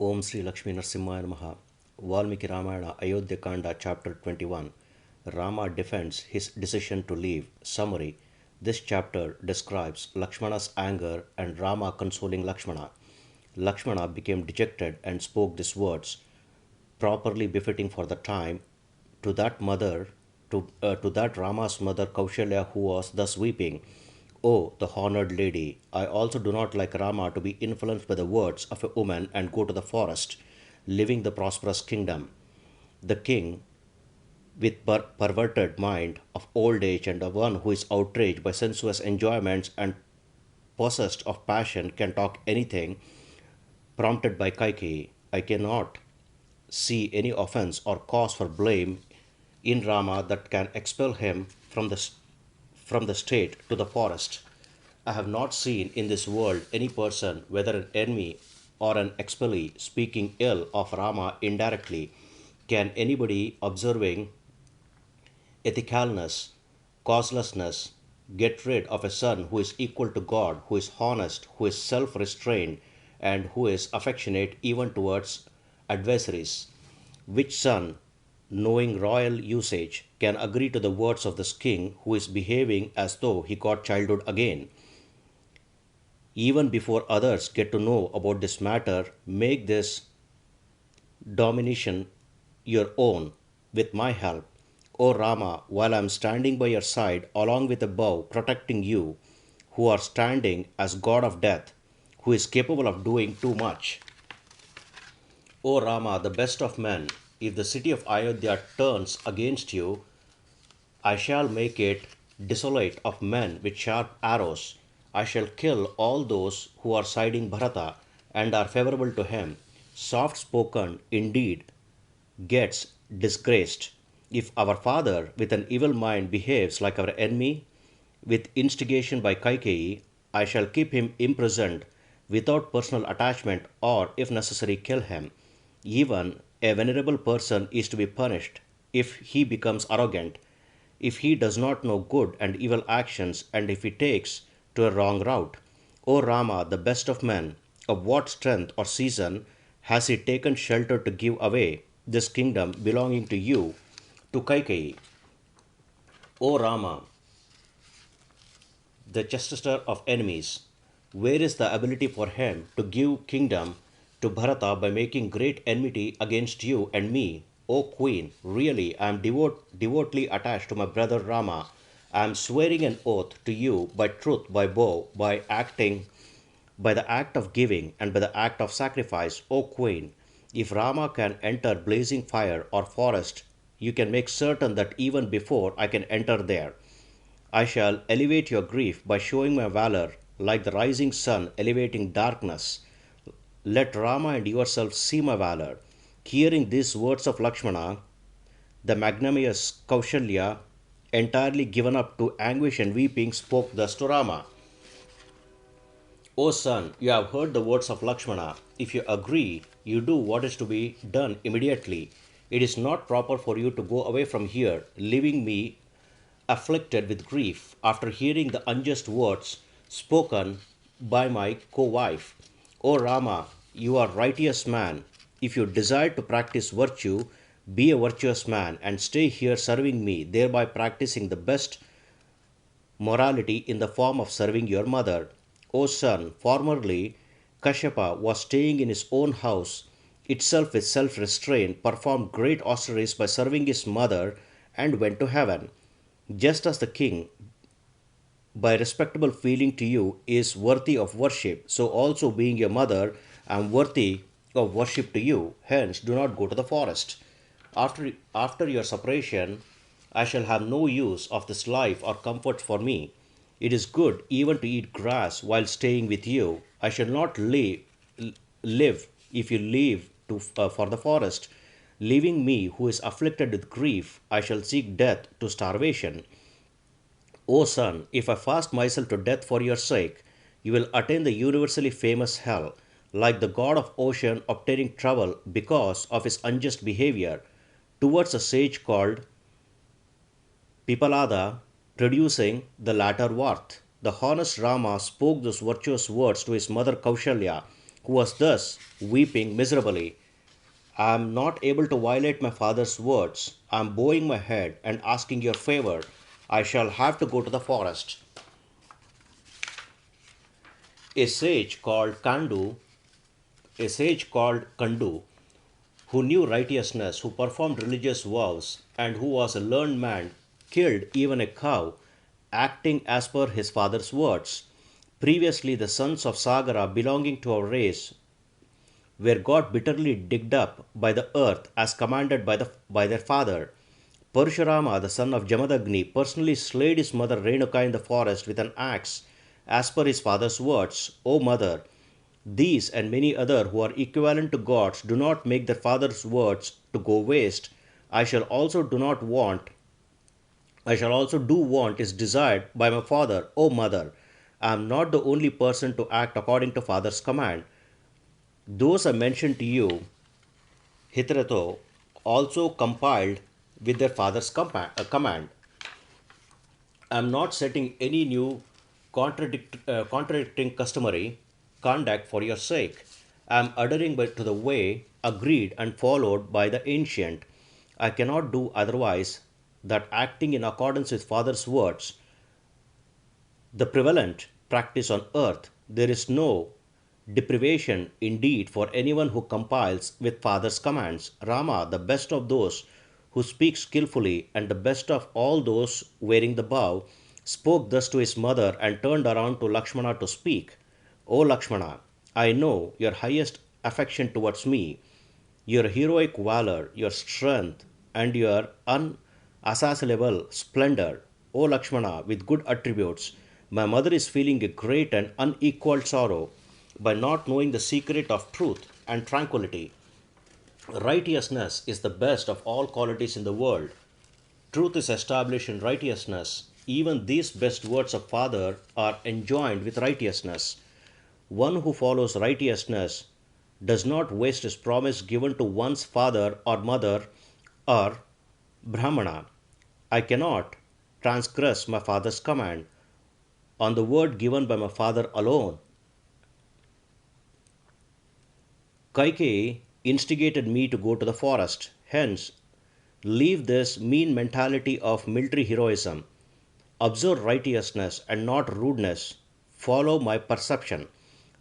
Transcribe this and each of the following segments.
Om Sri Lakshmana Namaha. Valmiki Ramayana Ayodhyakanda chapter 21. Rama defends his decision to leave. Summary. This chapter describes Lakshmana's anger and Rama consoling Lakshmana. Lakshmana became dejected and spoke these words, properly befitting for the time, to that mother, to that Rama's mother Kaushalya, who was thus weeping. Oh, the honored lady, I also do not like Rama to be influenced by the words of a woman and go to the forest, living the prosperous kingdom. The king, with perverted mind of old age and the one who is outraged by sensuous enjoyments and possessed of passion, can talk anything prompted by Kaikeyi. I cannot see any offense or cause for blame in Rama that can expel him from the state to the forest. I have not seen in this world any person, whether an enemy or an expellee, speaking ill of Rama indirectly. Can anybody observing ethicalness, causelessness, get rid of a son who is equal to God, who is honest, who is self restrained, and who is affectionate even towards adversaries? Which son, knowing royal usage, can agree to the words of this king who is behaving as though he got childhood again? Even before others get to know about this matter, make this domination your own with my help. O Rama, while I am standing by your side along with a bow protecting you, who are standing as God of death, who is capable of doing too much. O Rama, the best of men, if the city of Ayodhya turns against you, I shall make it desolate of men with sharp arrows. I shall kill all those who are siding Bharata and are favorable to him. Soft spoken indeed gets disgraced. If our father with an evil mind behaves like our enemy, with instigation by Kaikeyi, I shall keep him imprisoned without personal attachment or, if necessary, kill him. Even a venerable person is to be punished if he becomes arrogant, if he does not know good and evil actions, and if he takes to a wrong route. O Rama, the best of men, of what strength or season has he taken shelter to give away this kingdom belonging to you, to Kaikeyi? O Rama, the chastiser of enemies, where is the ability for him to give kingdom to Bharata by making great enmity against you and me? O Queen, really I am devotedly attached to my brother Rama. I am swearing an oath to you by truth, by vow, by the act of giving, and by the act of sacrifice. O Queen, if Rama can enter blazing fire or forest, you can make certain that even before I can enter there, I shall elevate your grief by showing my valor like the rising sun elevating darkness. Let Rama and yourself see my valor. Hearing these words of Lakshmana, the magnanimous Kaushalya, entirely given up to anguish and weeping, spoke thus to Rama. O son, you have heard the words of Lakshmana. If you agree, you do what is to be done immediately. It is not proper for you to go away from here, leaving me afflicted with grief after hearing the unjust words spoken by my co-wife. O Rama, you are righteous man. If you desire to practice virtue, be a virtuous man and stay here serving me, thereby practicing the best morality in the form of serving your mother. O son, formerly Kashyapa was staying in his own house, itself with self restraint, performed great austerities by serving his mother, and went to heaven. Just as the king, by respectable feeling to you, is worthy of worship, so also being your mother, I am worthy of worship to you. Hence, do not go to the forest. After your separation, I shall have no use of this life or comfort for me. It is good even to eat grass while staying with you. I shall not live if you leave for the forest. Leaving me, who is afflicted with grief, I shall seek death to starvation. O son, if I fast myself to death for your sake, you will attain the universally famous hell, like the god of ocean obtaining trouble because of his unjust behavior towards a sage called Pipalada, producing the latter worth. The honest Rama spoke those virtuous words to his mother Kaushalya, who was thus weeping miserably. I am not able to violate my father's words. I am bowing my head and asking your favor. I shall have to go to the forest. A sage called Kandu, a sage called Kandu, who knew righteousness, who performed religious vows, and who was a learned man, killed even a cow, acting as per his father's words. Previously, the sons of Sagara belonging to our race were got bitterly digged up by the earth as commanded by their father. Parshurama, the son of Jamadagni, personally slayed his mother Renuka in the forest with an axe, as per his father's words. O mother, these and many other who are equivalent to gods do not make their father's words to go waste. I shall also do not want I shall also do want is desired by my father, O mother. I am not the only person to act according to father's command. Those I mentioned to you hitherto also compiled with their father's command. I am not setting any new contradicting customary conduct for your sake. I am adhering to the way agreed and followed by the ancient. I cannot do otherwise that acting in accordance with father's words, the prevalent practice on earth, there is no deprivation indeed for anyone who compiles with father's commands. Rama, the best of those who speak skillfully and the best of all those wearing the bow, spoke thus to his mother and turned around to Lakshmana to speak. O Lakshmana, I know your highest affection towards me, your heroic valor, your strength, and your unassailable splendor. O Lakshmana, with good attributes, my mother is feeling a great and unequaled sorrow by not knowing the secret of truth and tranquility. Righteousness is the best of all qualities in the world. Truth is established in righteousness. Even these best words of Father are enjoined with righteousness. One who follows righteousness does not waste his promise given to one's father or mother or Brahmana. I cannot transgress my father's command on the word given by my father alone. Kaikeyi instigated me to go to the forest. Hence, leave this mean mentality of military heroism. Observe righteousness and not rudeness. Follow my perception.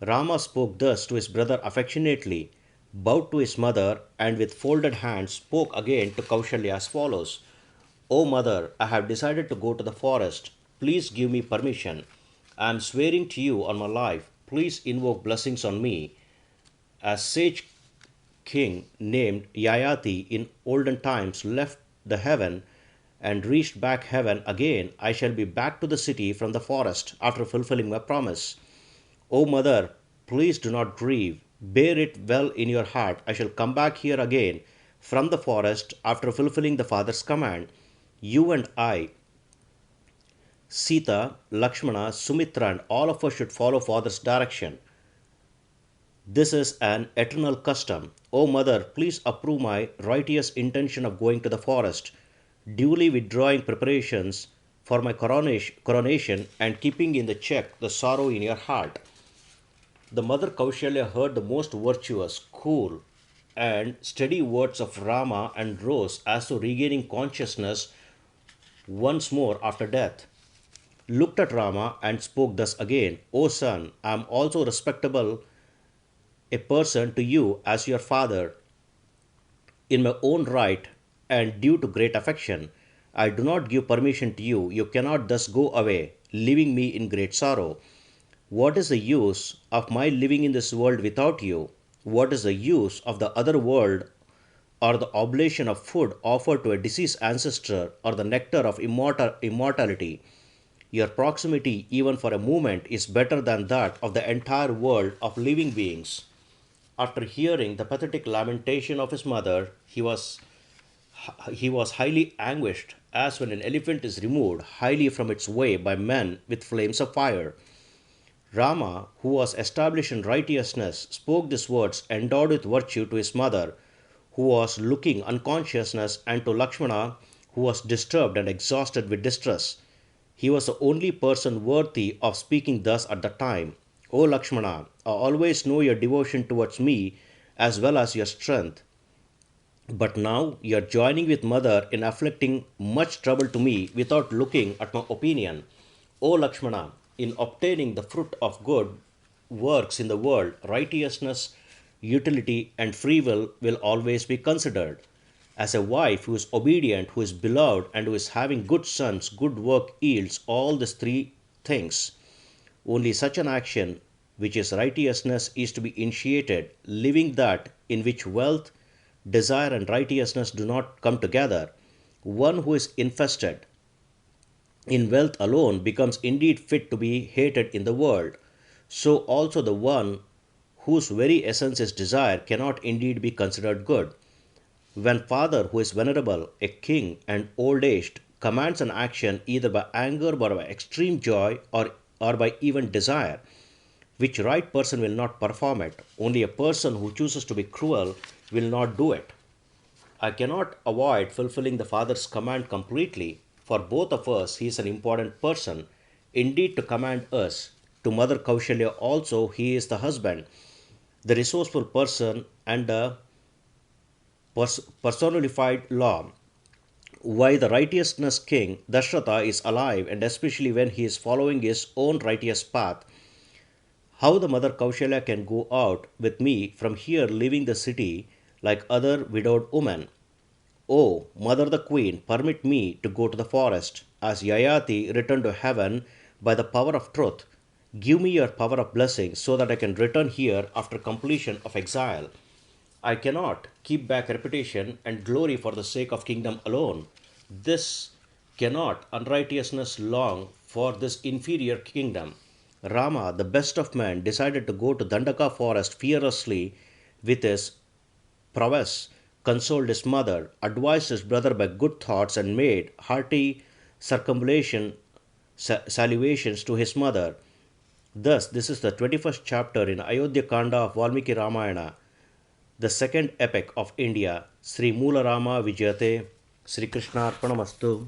Rama spoke thus to his brother affectionately, bowed to his mother, and with folded hands spoke again to Kaushalya as follows. O mother, I have decided to go to the forest. Please give me permission. I am swearing to you on my life. Please invoke blessings on me. A sage king named Yayati in olden times left the heaven and reached back heaven again. I shall be back to the city from the forest after fulfilling my promise. O mother, please do not grieve. Bear it well in your heart. I shall come back here again from the forest after fulfilling the father's command. You and I, Sita, Lakshmana, Sumitra, and all of us should follow father's direction. This is an eternal custom. O mother, please approve my righteous intention of going to the forest, duly withdrawing preparations for my coronation and keeping in the check the sorrow in your heart. The mother Kaushalya heard the most virtuous, cool, and steady words of Rama and rose as though regaining consciousness once more after death. Looked at Rama and spoke thus again. O son, I am also respectable a person to you as your father in my own right and due to great affection. I do not give permission to you. You cannot thus go away, leaving me in great sorrow. What is the use of my living in this world without you? What is the use of the other world or the oblation of food offered to a deceased ancestor or the nectar of immortality? Your proximity, even for a moment, is better than that of the entire world of living beings. After hearing the pathetic lamentation of his mother, he was highly anguished, as when an elephant is removed highly from its way by men with flames of fire. Rama, who was established in righteousness, spoke these words endowed with virtue to his mother, who was looking unconsciousness, and to Lakshmana, who was disturbed and exhausted with distress. He was the only person worthy of speaking thus at the time. O Lakshmana, I always know your devotion towards me as well as your strength. But now you are joining with mother in afflicting much trouble to me without looking at my opinion. O Lakshmana, in obtaining the fruit of good works in the world, righteousness, utility, and free will always be considered. As a wife who is obedient, who is beloved, and who is having good sons, good work yields all these three things. Only such an action, which is righteousness, is to be initiated, living that in which wealth, desire, and righteousness do not come together. One who is infested in wealth alone becomes indeed fit to be hated in the world. So also the one whose very essence is desire cannot indeed be considered good. When father, who is venerable, a king, and old aged, commands an action either by anger or by extreme joy or by even desire, which right person will not perform it, only a person who chooses to be cruel will not do it. I cannot avoid fulfilling the father's command completely. For both of us, he is an important person. Indeed, to command us. To Mother Kaushalya also, he is the husband, the resourceful person, and the personified law. Why the righteousness king Dashrata is alive, and especially when he is following his own righteous path, how the mother Kaushalya can go out with me from here leaving the city like other widowed women. O mother the queen, permit me to go to the forest, as Yayati returned to heaven by the power of truth. Give me your power of blessing so that I can return here after completion of exile. I cannot keep back reputation and glory for the sake of kingdom alone. This cannot unrighteousness long for this inferior kingdom. Rama, the best of men, decided to go to Dandaka forest fearlessly with his prowess, consoled his mother, advised his brother by good thoughts, and made hearty circumambulation salutations to his mother. Thus, this is the 21st chapter in Ayodhyakanda of Valmiki Ramayana, the second epic of India. Sri Moola Rama Vijayate. Sri Krishna Arpanamastu.